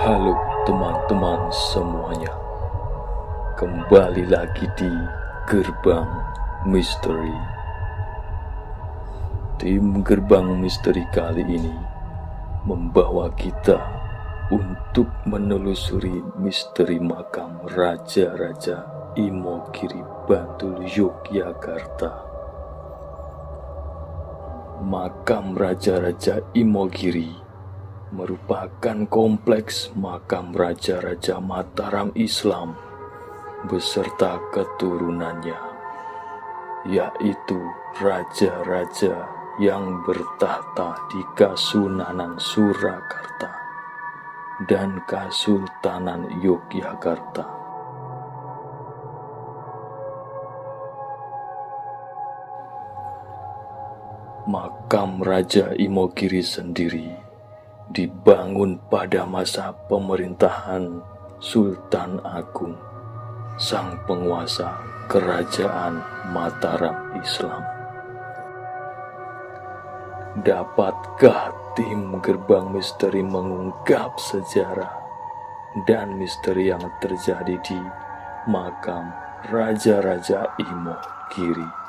Halo teman-teman semuanya, kembali lagi di Gerbang Misteri. Tim Gerbang Misteri kali ini membawa kita untuk menelusuri misteri makam Raja-Raja Imogiri Bantul Yogyakarta. Makam Raja-Raja Imogiri merupakan kompleks makam Raja-Raja Mataram Islam beserta keturunannya, yaitu raja-raja yang bertahta di Kasunanan Surakarta dan Kasultanan Yogyakarta. Makam Raja Imogiri sendiri dibangun pada masa pemerintahan Sultan Agung, sang penguasa Kerajaan Mataram Islam. Dapatkah tim Gerbang Misteri mengungkap sejarah dan misteri yang terjadi di makam Raja-Raja Imogiri?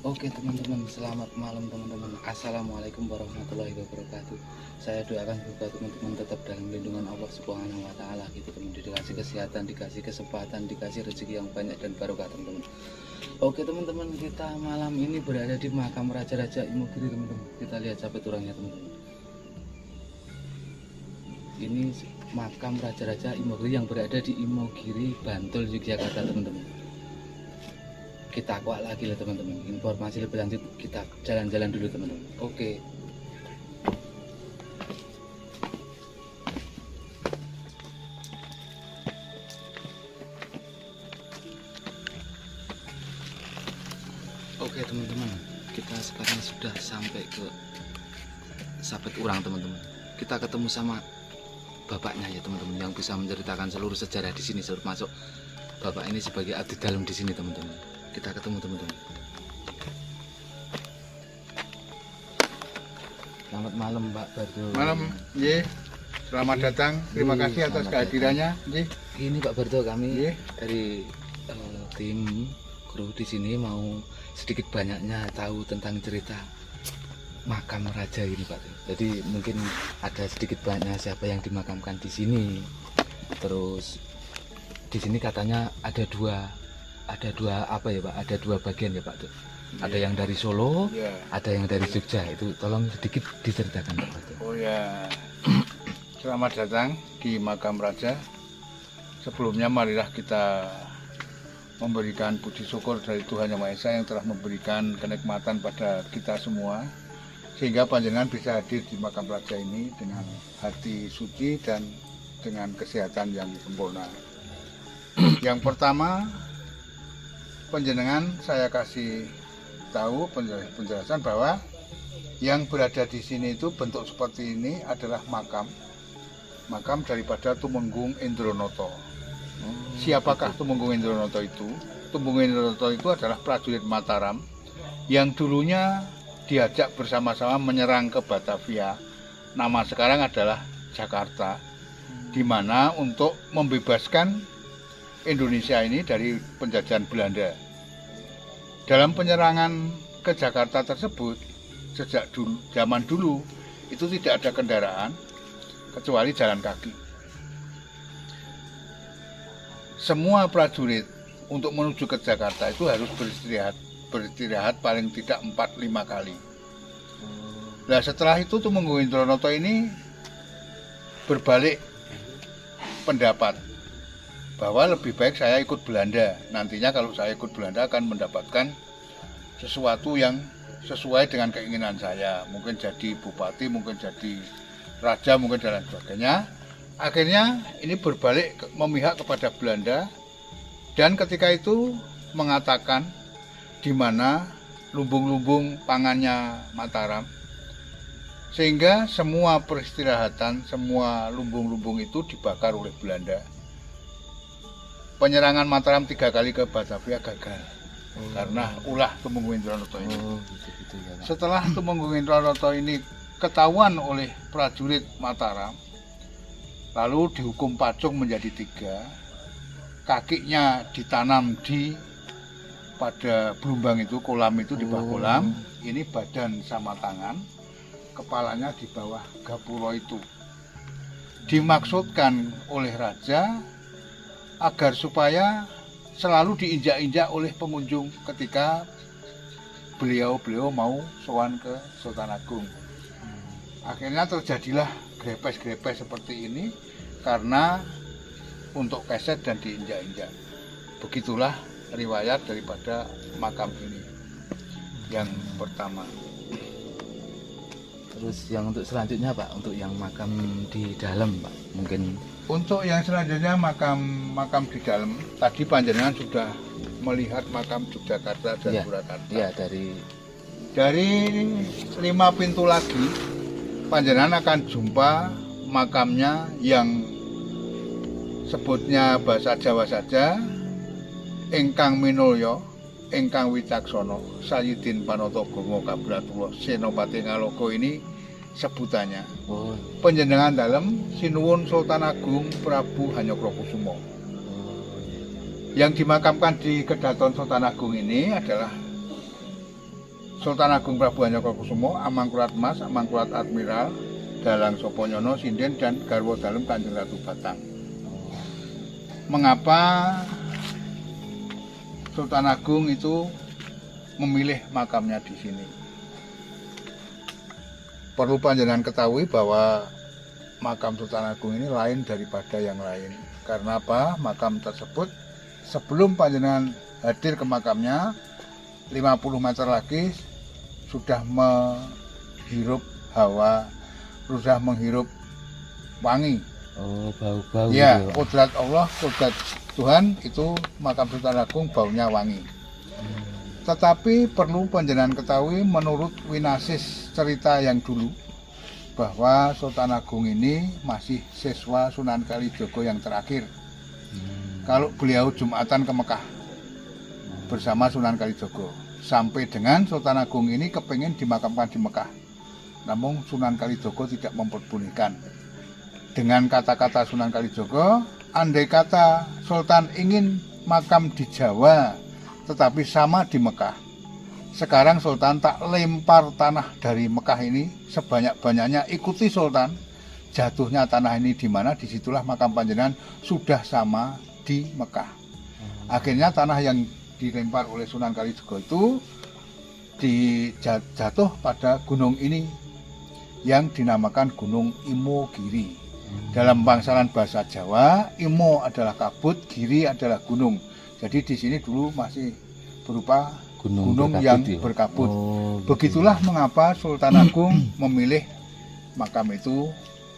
Oke teman-teman, selamat malam teman-teman. Assalamualaikum warahmatullahi wabarakatuh. Saya doakan semoga teman-teman tetap dalam lindungan Allah Subhanahu wa Ta'ala gitu teman. Dikasih kesehatan, dikasih kesempatan, dikasih rezeki yang banyak dan barokah teman-teman. Oke teman-teman, kita malam ini berada di makam Raja-Raja Imogiri teman-teman. Kita lihat sampai turangnya teman-teman. Ini makam Raja-Raja Imogiri yang berada di Imogiri Bantul Yogyakarta teman-teman. Kita kuat lagi lah teman-teman. Informasi lebih lanjut kita jalan-jalan dulu teman-teman. Oke. Oke teman-teman, kita sekarang sudah sampai ke Sapet Urang teman-teman. Kita ketemu sama bapaknya ya teman-teman, yang bisa menceritakan seluruh sejarah di sini, termasuk bapak ini sebagai abdi dalam di sini teman-teman. Kita ketemu teman-teman. Selamat malam Pak Bardo. Malam, ye. Selamat datang. Terima kasih atas kehadirannya, ye. Ini Pak Bardo, kami Ye. dari tim kru di sini mau sedikit banyaknya tahu tentang cerita makam raja ini Pak. Jadi mungkin ada sedikit banyak siapa yang dimakamkan di sini. Terus di sini katanya ada dua apa ya Pak? Ada dua bagian ya Pak. Ada yang dari Solo, Ya. ada yang dari Jogja. Itu tolong sedikit diceritakan Pak. Oh ya. Selamat datang di makam raja. Sebelumnya marilah kita memberikan puji syukur dari Tuhan Yang Maha Esa yang telah memberikan kenikmatan pada kita semua, sehingga panjenengan bisa hadir di makam raja ini dengan hati suci dan dengan kesehatan yang sempurna. Yang pertama, panjenengan saya kasih tahu penjelasan bahwa yang berada di sini itu bentuk seperti ini adalah makam daripada Tumenggung Indronoto. Siapakah Tumenggung Indronoto itu? Tumenggung Indronoto itu adalah prajurit Mataram yang dulunya diajak bersama-sama menyerang ke Batavia. Nama sekarang adalah Jakarta, di mana untuk membebaskan Indonesia ini dari penjajahan Belanda. Dalam penyerangan ke Jakarta tersebut, sejak zaman dulu itu tidak ada kendaraan kecuali jalan kaki. Semua prajurit untuk menuju ke Jakarta itu harus beristirahat paling tidak 4-5 kali. Nah setelah itu Tumenggung Indronoto ini berbalik pendapat bahwa lebih baik saya ikut Belanda. Nantinya kalau saya ikut Belanda akan mendapatkan sesuatu yang sesuai dengan keinginan saya. Mungkin jadi bupati, mungkin jadi raja, mungkin dan lain sebagainya. Akhirnya ini berbalik memihak kepada Belanda, dan ketika itu mengatakan di mana lumbung-lumbung pangannya Mataram, sehingga semua peristirahatan, semua lumbung-lumbung itu dibakar oleh Belanda. penyerangan Mataram 3 kali ke Batavia gagal karena ulah Tumenggung Indraloto ini. Gitu ya, Pak. Setelah Tumenggung Indraloto ini ketahuan oleh prajurit Mataram, lalu dihukum pacung menjadi 3, kakinya ditanam pada belumbang itu, kolam itu di bawah kolam, ini badan sama tangan, kepalanya di bawah gapura itu. Dimaksudkan oleh raja agar supaya selalu diinjak-injak oleh pengunjung ketika beliau mau sowan ke Sultan Agung. Akhirnya terjadilah grepes-grepes seperti ini karena untuk keset dan diinjak-injak. Begitulah riwayat daripada makam ini yang pertama. Terus yang untuk selanjutnya Pak, untuk yang makam di dalam Pak, mungkin Untuk yang selanjutnya makam di dalam, tadi panjenengan sudah melihat makam Yogyakarta dan Iya. Surakarta. ya Dari 5 pintu lagi, panjenengan akan jumpa makamnya yang sebutnya bahasa Jawa saja, ingkang minulya, ingkang wicaksono, Sayyidin Panatagomo Kabratula Senopati Ngaloka ini sebutannya. oh, Panjenengan dalam Sinuwun Sultan Agung Prabu Hanyokrokusumo. Yang dimakamkan di Kedaton Sultan Agung ini adalah Sultan Agung Prabu Hanyokrokusumo, Amangkurat Mas, Amangkurat Admiral, Dalang Soponyono, Sinden, dan Garwa Dalem Kanjeng Ratu Batang. Mengapa Sultan Agung itu memilih makamnya di sini? Perlu panjenengan ketahui bahwa makam Sultan Agung ini lain daripada yang lain. Karena apa? Makam tersebut sebelum panjenengan hadir ke makamnya 50 meter lagi sudah menghirup hawa, sudah menghirup wangi. oh bau-bau Ya, gitu, Pak. kodrat Allah, kodrat Tuhan itu makam Sultan Agung baunya wangi. Tetapi perlu panjenengan ketahui menurut winasis cerita yang dulu bahwa Sultan Agung ini masih siswa Sunan Kalijogo yang terakhir. Kalau beliau Jumatan ke Mekah bersama Sunan Kalijogo, sampai dengan Sultan Agung ini kepengen dimakamkan di Mekah. Namun Sunan Kalijogo tidak memperbolehkan. Dengan kata-kata Sunan Kalijogo, andai kata Sultan ingin makam di Jawa tetapi sama di Mekah, sekarang Sultan tak lempar tanah dari Mekah ini sebanyak-banyaknya, ikuti Sultan, jatuhnya tanah ini di mana, disitulah makam panjenengan sudah sama di Mekah. Akhirnya tanah yang dilempar oleh Sunan Kalijogo itu jatuh pada gunung ini yang dinamakan Gunung Imogiri. Dalam bangsalan bahasa Jawa, Imo adalah kabut, Giri adalah gunung. Jadi di sini dulu masih berupa gunung yang berkabut. Oh, gitu. Begitulah mengapa Sultan Agung memilih makam itu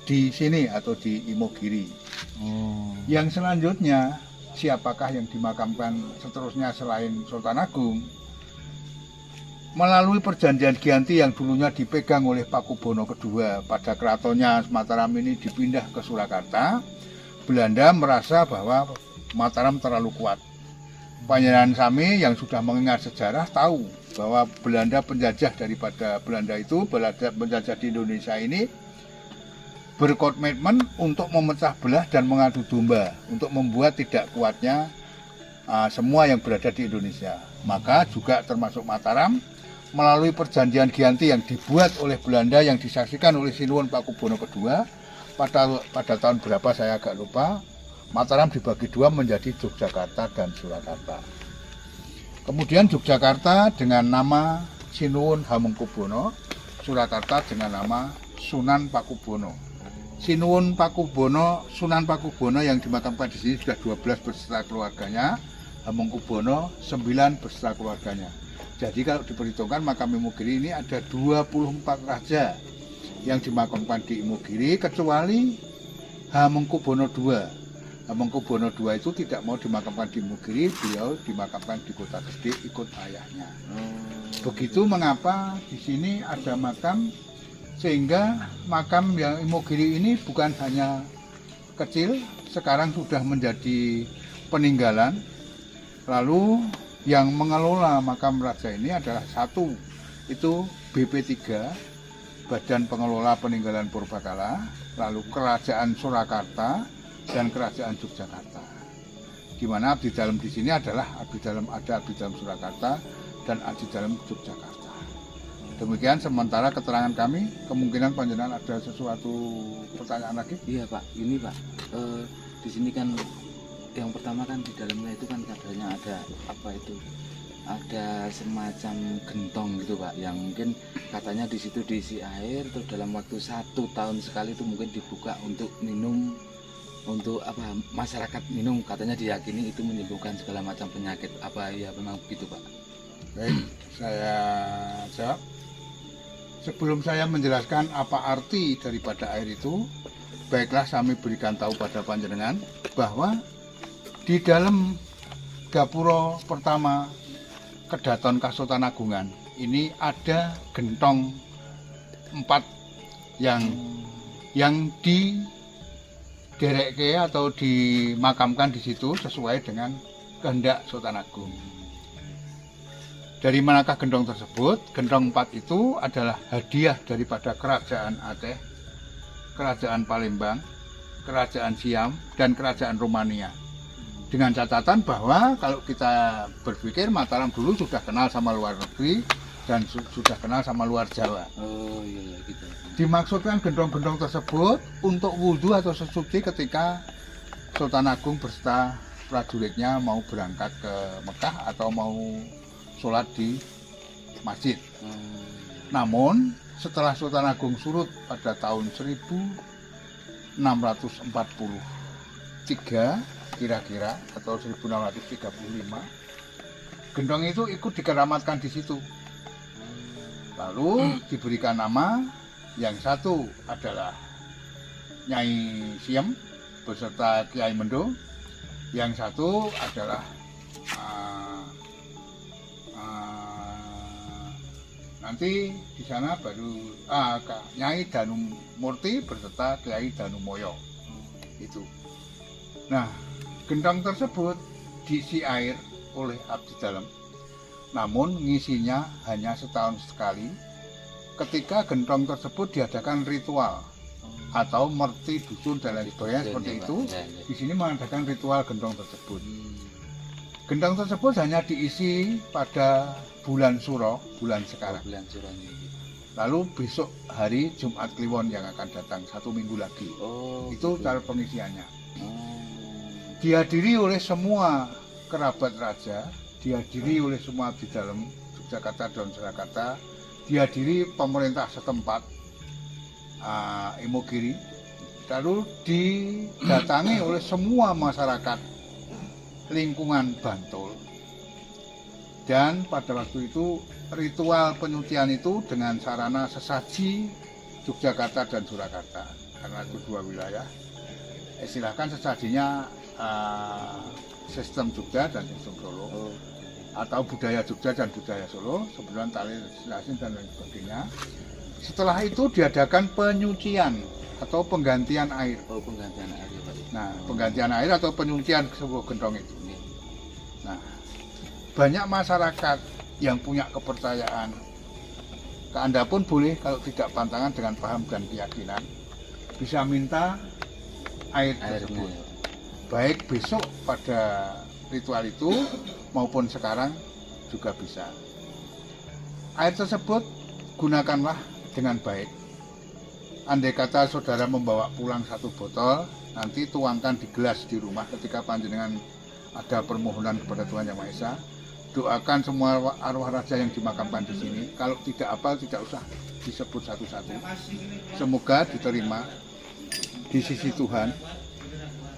di sini atau di Imogiri. Oh. Yang selanjutnya, siapakah yang dimakamkan seterusnya selain Sultan Agung? Melalui perjanjian Giyanti yang dulunya dipegang oleh Pakubono II pada keratonnya Mataram ini dipindah ke Surakarta, Belanda merasa bahwa Mataram terlalu kuat. Panjenengan sami yang sudah mengingat sejarah tahu bahwa Belanda penjajah daripada Belanda itu, Belanda penjajah di Indonesia ini berkomitmen untuk memecah belah dan mengadu domba untuk membuat tidak kuatnya semua yang berada di Indonesia. Maka juga termasuk Mataram melalui perjanjian Giyanti yang dibuat oleh Belanda yang disaksikan oleh Sinuwun Pakubono II pada tahun berapa saya agak lupa. Mataram dibagi dua menjadi Yogyakarta dan Surakarta. Kemudian Yogyakarta dengan nama Sinuwun Hamengkubuwono, Surakarta dengan nama Sunan Pakubono. Sinuwun Pakubono, Sunan Pakubono yang dimakamkan di sini sudah 12 beserta keluarganya, Hamengkubuwono 9 beserta keluarganya. Jadi kalau diperhitungkan makam Imogiri ini ada 24 raja yang dimakamkan di Imogiri kecuali Hamengkubuwono II. Hamengkubuwono II itu tidak mau dimakamkan di Imogiri, beliau dimakamkan di Kota Gede ikut ayahnya. Begitu mengapa di sini ada makam, sehingga makam yang Imogiri ini bukan hanya kecil, sekarang sudah menjadi peninggalan. Lalu yang mengelola makam raja ini adalah satu, itu BP3, Badan Pengelola Peninggalan Purbakala, lalu Kerajaan Surakarta dan Kerajaan Yogyakarta. Di mana abdi dalam di sini adalah abdi dalam Surakarta dan abdi dalam Yogyakarta. Demikian sementara keterangan kami. Kemungkinan panjenengan ada sesuatu pertanyaan lagi? Iya Pak, ini Pak, di sini kan yang pertama kan di dalamnya itu kan katanya ada apa itu, ada semacam gentong gitu Pak, yang mungkin katanya di situ diisi air, terus dalam waktu 1 tahun sekali itu mungkin dibuka untuk minum, untuk apa, masyarakat minum, katanya diyakini itu menyembuhkan segala macam penyakit. Apa ya memang begitu Pak? Baik, saya jawab. Sebelum saya menjelaskan apa arti daripada air itu, baiklah kami berikan tahu pada panjenengan bahwa di dalam gapura pertama Kedaton Kasultan Agungan ini ada gentong 4 yang diderekke atau dimakamkan di situ sesuai dengan kehendak Sultan Agung. Dari manakah gentong tersebut? Gentong 4 itu adalah hadiah daripada Kerajaan Aceh, Kerajaan Palembang, Kerajaan Siam, dan Kerajaan Romania. Dengan catatan bahwa kalau kita berpikir Mataram dulu sudah kenal sama luar negeri dan sudah kenal sama luar Jawa. Oh iya gitu. Dimaksudkan gentong-gentong tersebut untuk wudhu atau sesuci ketika Sultan Agung beserta prajuritnya mau berangkat ke Mekah atau mau sholat di masjid. Namun setelah Sultan Agung surut pada tahun 1643 kira-kira atau 1635, gentong itu ikut dikeramatkan di situ. Lalu diberikan nama, yang satu adalah Nyai Siem beserta Kiai Mendo, yang satu adalah nanti di sana baru Nyai Danu Murti beserta Kiai Danu Moyo itu. Nah, gentong tersebut diisi air oleh abdi dalam, namun ngisinya hanya setahun sekali. Ketika gentong tersebut diadakan ritual atau merti dusun dan lain sebagainya seperti itu, di sini mengadakan ritual gentong tersebut. Gentong tersebut hanya diisi pada bulan Suro, bulan sekarang. Lalu besok hari Jumat Kliwon yang akan datang 1 minggu lagi. Itu cara pengisiannya. Dihadiri oleh semua kerabat raja, dihadiri oleh semua abdi dalam Yogyakarta dan Surakarta, dihadiri pemerintah setempat, Imogiri, lalu didatangi oleh semua masyarakat lingkungan Bantul. Dan pada waktu itu ritual penyucian itu dengan sarana sesaji Yogyakarta dan Surakarta, karena itu 2 wilayah. Silahkan sesajinya sistem Jogja dan sistem Solo, atau budaya Jogja dan budaya Solo, sebenarnya tali lasin dan lain sebagainya. Setelah itu diadakan penyucian atau penggantian air. Penggantian air ya Pak. Nah, penggantian air atau penyucian sebuah gentong itu. Nah, banyak masyarakat yang punya kepercayaan. Anda pun boleh kalau tidak pantangan dengan paham dan keyakinan, bisa minta air tersebut. Baik besok pada ritual itu maupun sekarang juga bisa. Air tersebut gunakanlah dengan baik. Andai kata saudara membawa pulang 1 botol, nanti tuangkan di gelas di rumah ketika panjenengan ada permohonan kepada Tuhan Yang Maha Esa. Doakan semua arwah raja yang dimakamkan di sini. Kalau tidak hafal tidak usah disebut satu-satu. Semoga diterima di sisi Tuhan,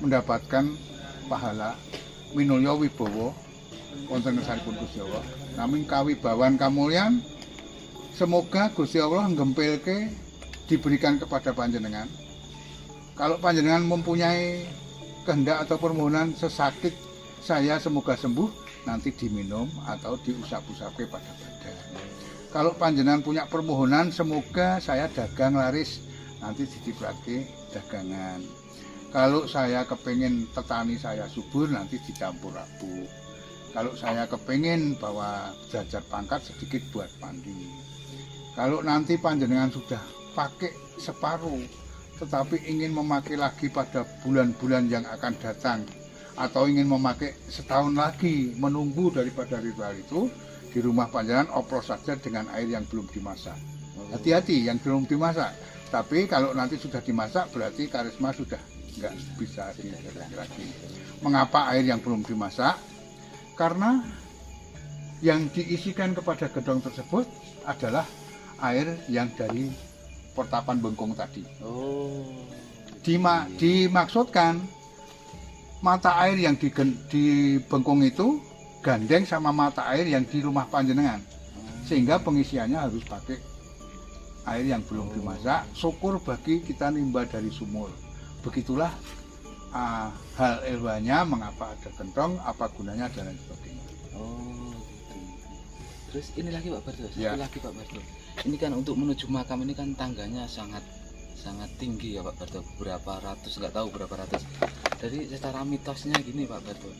mendapatkan pahala minulya wibawa wonten ngersaripun Gusti Allah. Naming kawibawan kamulyan, semoga Gusti Allah nggempilke diberikan kepada panjenengan. Kalau panjenengan mempunyai kehendak atau permohonan sesakit saya semoga sembuh, nanti diminum atau diusap-usapke pada badan. Kalau panjenengan punya permohonan semoga saya dagang laris, nanti dititipake dagangan. Kalau saya kepengen tetani saya subur, nanti dicampur rabu. Kalau saya kepengen bawa jajar pangkat sedikit buat mandi. Kalau nanti panjenengan sudah pakai separuh, tetapi ingin memakai lagi pada bulan-bulan yang akan datang, atau ingin memakai setahun lagi, menunggu daripada ritual itu, di rumah panjenengan oplos saja dengan air yang belum dimasak. Hati-hati yang belum dimasak. Tapi kalau nanti sudah dimasak, berarti karisma sudah nggak bisa dijaga lagi. Mengapa air yang belum dimasak? Karena yang diisikan kepada gedong tersebut adalah air yang dari portapan bengkung tadi. Dimaksudkan mata air yang di bengkung itu gandeng sama mata air yang di rumah panjenengan, sehingga pengisiannya harus pakai air yang belum dimasak. Syukur bagi kita nimba dari sumur. Begitulah hal ilmunya, mengapa ada gentong, apa gunanya dan lain sebagainya. Gitu. Terus ini lagi Pak Bardo, Ya. satu lagi Pak Bardo. Ini kan untuk menuju makam ini kan tangganya sangat tinggi ya Pak Bardo, berapa ratus, nggak tahu berapa ratus. Jadi secara mitosnya gini Pak Bardo,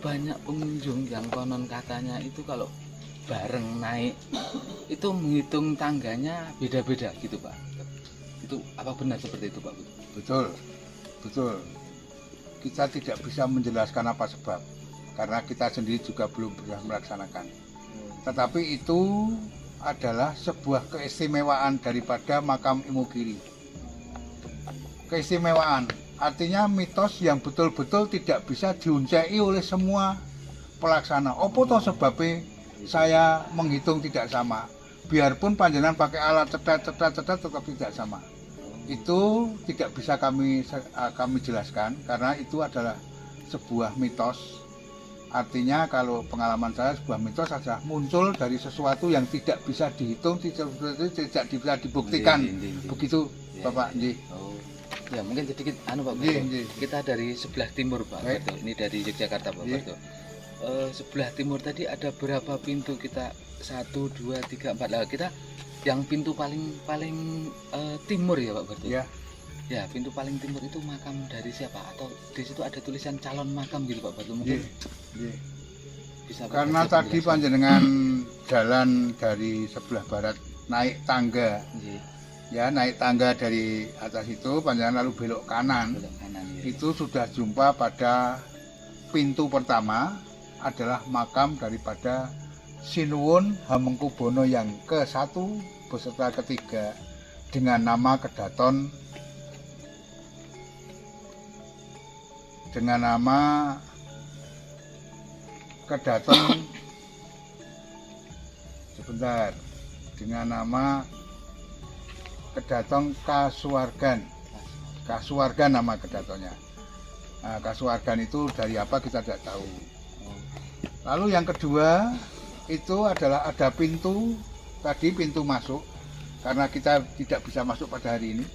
banyak pengunjung yang konon katanya itu kalau bareng naik itu menghitung tangganya beda-beda gitu Pak. Itu apa benar seperti itu Pak? Betul, betul. Kita tidak bisa menjelaskan apa sebab, karena kita sendiri juga belum pernah melaksanakan. Tetapi itu adalah sebuah keistimewaan daripada makam Imogiri. Keistimewaan, artinya mitos yang betul-betul tidak bisa diuncai oleh semua pelaksana. Opo toh sebabnya saya menghitung tidak sama. Biarpun panjenengan pakai alat cetat tetap tidak sama. Itu tidak bisa kami jelaskan karena itu adalah sebuah mitos. Artinya kalau pengalaman saya, sebuah mitos adalah muncul dari sesuatu yang tidak bisa dihitung, tidak bisa dibuktikan. Begitu Bapak. Ya mungkin sedikit Pak Bardo. Kita dari sebelah timur Pak Bardo. Ini dari Yogyakarta Pak Bardo. Sebelah timur tadi ada berapa pintu? Kita 1, 2, 3, 4 lah. Kita yang pintu paling timur ya Pak Bardo. Ya. Ya, pintu paling timur itu makam dari siapa? Atau di situ ada tulisan calon makam gitu Pak Bardo? Mungkin bisa Pak karena Bardo tadi menjelaskan. panjenengan jalan dari sebelah barat naik tangga. Ya, naik tangga dari atas itu panjenengan lalu belok kanan. Belok kanan, ya. Itu sudah jumpa pada pintu pertama adalah makam daripada Sinuwun Hamengkubuwana yang ke-1 beserta ketiga dengan nama Kedaton, sebentar, dengan nama Kedaton Kasuwargan nama kedatonnya. Nah, Kasuwargan itu dari apa kita tidak tahu. Lalu yang kedua itu adalah ada pintu, tadi pintu masuk, karena kita tidak bisa masuk pada hari ini.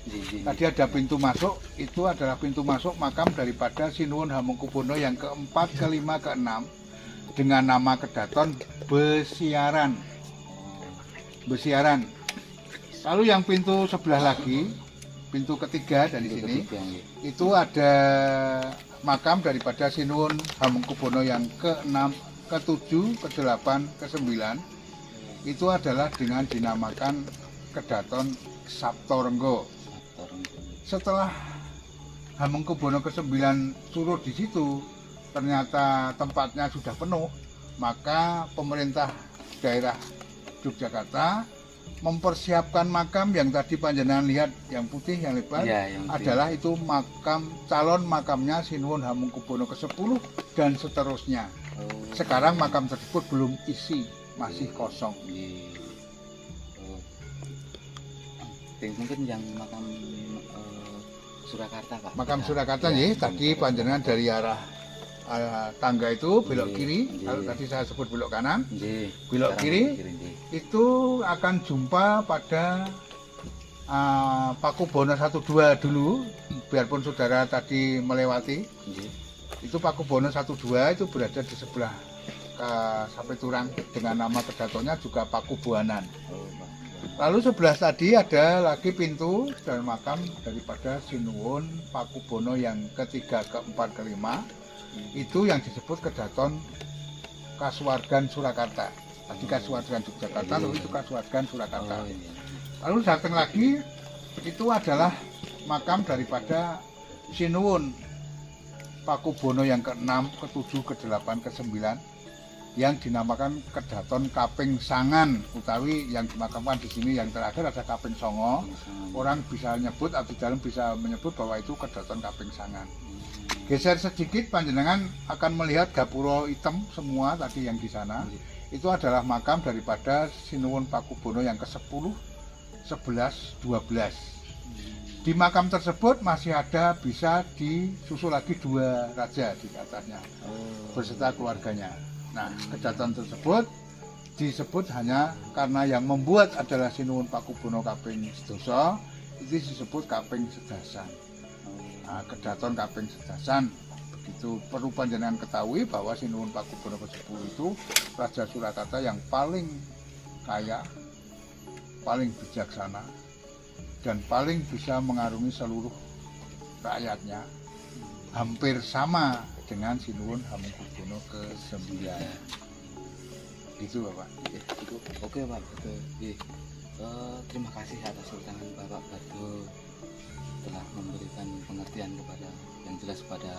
Tadi ada pintu masuk, itu adalah pintu masuk makam daripada Sinuwun Hamengkubuwana yang ke-4, ke-5, ke-6 dengan nama Kedaton Besiaran. Lalu yang pintu sebelah lagi, pintu ketiga dari sini, itu ada makam daripada Sinuwun Hamengkubuwana yang ke-6, ke-7, ke-8, ke-9. Itu adalah dengan dinamakan Kedaton Saptorenggo. Setelah Hamengkubuwana ke-9 turut di situ, ternyata tempatnya sudah penuh, maka pemerintah daerah Yogyakarta mempersiapkan makam yang tadi panjenengan lihat yang putih yang lebar adalah itu makam calon makamnya Sinuwun Hamengkubuwana ke-10 dan seterusnya. Sekarang makam tersebut belum isi, masih kosong. Mungkin yang makam Surakarta Pak. Makam Surakarta ya, tadi panjenengan dari arah tangga itu belok kiri, kalau tadi saya sebut belok kanan, belok kiri, itu akan jumpa pada Pakubuwana 1-2 dulu, biarpun saudara tadi melewati. Itu Pakubuwana 1-2 itu berada di sebelah sampai Turang dengan nama kedatonnya juga Pakubuanan. Lalu sebelah tadi ada lagi pintu dan makam daripada Sinuwun Pakubono yang ketiga, keempat, kelima. Itu yang disebut Kedaton Kasuwargan Surakarta. Tadi Kasuwargan Yogyakarta, lalu itu Kasuwargan Surakarta. Lalu datang lagi, itu adalah makam daripada Sinuwun Pakubono yang ke-6, ke-7, ke-8, ke-9 yang dinamakan Kedaton Kaping Sangan, utawi yang dimakamkan di sini yang terakhir ada Kaping Songo. Orang bisa nyebut, abdi dalam bisa menyebut bahwa itu Kedaton Kaping Sangan. Geser sedikit, panjenengan akan melihat gapura hitam semua tadi yang di sana. Itu adalah makam daripada Sinuwun Pakubono yang ke-10, 11, 12. Di makam tersebut masih ada bisa disusul lagi 2 raja di atasnya beserta keluarganya. Nah, kedaton tersebut disebut hanya karena yang membuat adalah Sinuwun Pakubono kaping 12, itu disebut kaping 11. Nah, kedaton kaping 11. Begitu perlu panjenengan ketahui bahwa Sinuwun Pakubono ke-10 itu Raja Surakarta yang paling kaya, paling bijaksana, dan paling bisa mengarungi seluruh rakyatnya, hampir sama dengan Sinuwun Hamengkubuwono ke-9. Gitu Bapak. Oke Pak, betul. Terima kasih atas keterangan Bapak Bardo telah memberikan pengertian kepada yang jelas pada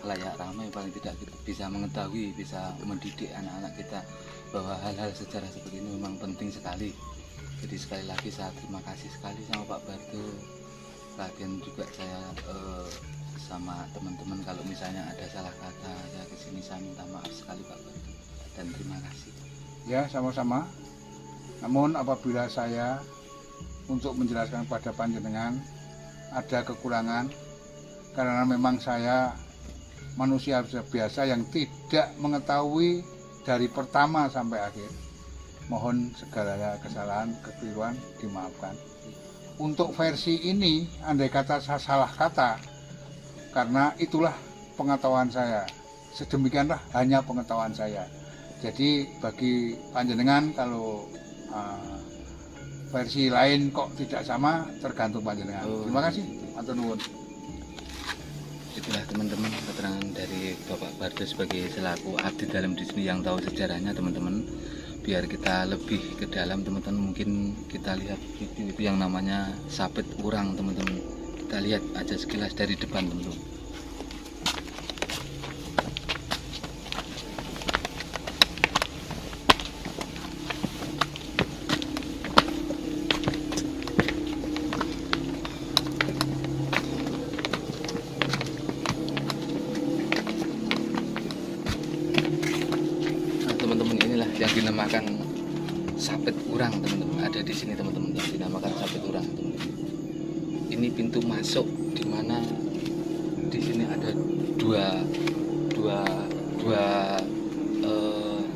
layak ramai, paling tidak kita bisa mengetahui, bisa mendidik anak-anak kita bahwa hal-hal sejarah seperti ini memang penting sekali. Jadi sekali lagi saya terima kasih sekali sama Pak Bardo. Lagian juga saya sama teman-teman kalau misalnya ada salah kata ya kesini saya minta maaf sekali Pak Bardo dan terima kasih. Ya, sama-sama. Namun apabila saya untuk menjelaskan pada panjenengan ada kekurangan, karena memang saya manusia biasa yang tidak mengetahui dari pertama sampai akhir, mohon segala kesalahan, kekeliruan dimaafkan. Untuk versi ini, andai kata saya salah kata, karena itulah pengetahuan saya, sedemikianlah hanya pengetahuan saya. Jadi bagi panjenengan kalau versi lain kok tidak sama, tergantung panjenengan. Terima kasih, matur nuwun. Itulah teman-teman keterangan dari Bapak Bardo sebagai selaku abdi dalam di sini yang tahu sejarahnya teman-teman. Biar kita lebih ke dalam teman-teman, mungkin kita lihat video itu yang namanya Sapit Urang teman-teman. Kita lihat aja sekilas dari depan teman-teman. Yang dinamakan Sapit Urang teman-teman, ada di sini teman-teman, yang dinamakan Sapit Urang teman-teman. Ini pintu masuk di mana di sini ada dua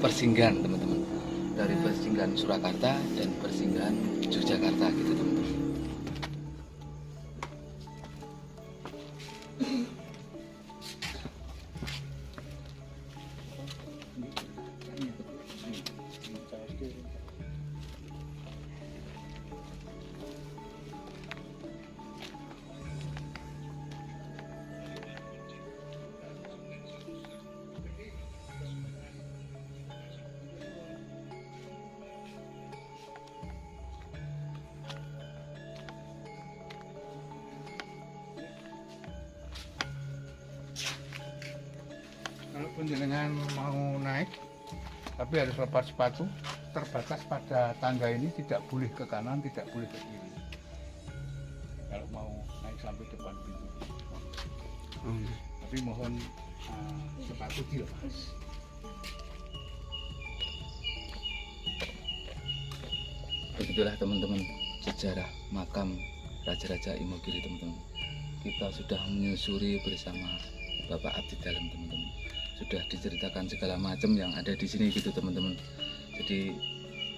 persinggahan teman-teman, dari persinggahan Surakarta dan persinggahan Yogyakarta gitu teman-teman. Kalau panjenengan mau naik, tapi harus lepas sepatu, terbatas pada tangga ini, tidak boleh ke kanan, tidak boleh ke kiri. Kalau mau naik sampai depan pintu. Tapi mohon sepatu dilepas. Begitulah teman-teman sejarah makam Raja-Raja Imogiri teman-teman. Kita sudah menyusuri bersama Bapak Abdi Dalam teman-teman. Sudah diceritakan segala macam yang ada di sini gitu teman-teman. Jadi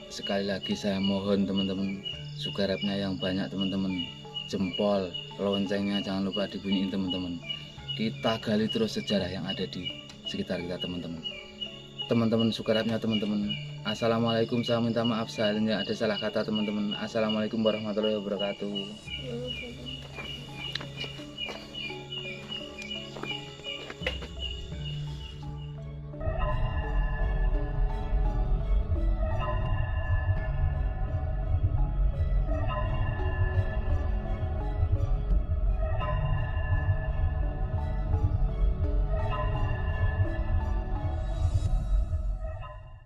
sekali lagi saya mohon teman-teman sugarapnya yang banyak teman-teman, jempol, loncengnya jangan lupa dibunyiin teman-teman. Kita gali terus sejarah yang ada di sekitar kita teman-teman. teman-teman sukaratnya teman-teman. Assalamualaikum, saya minta maaf seandainya ada salah kata teman-teman. Assalamualaikum warahmatullahi wabarakatuh.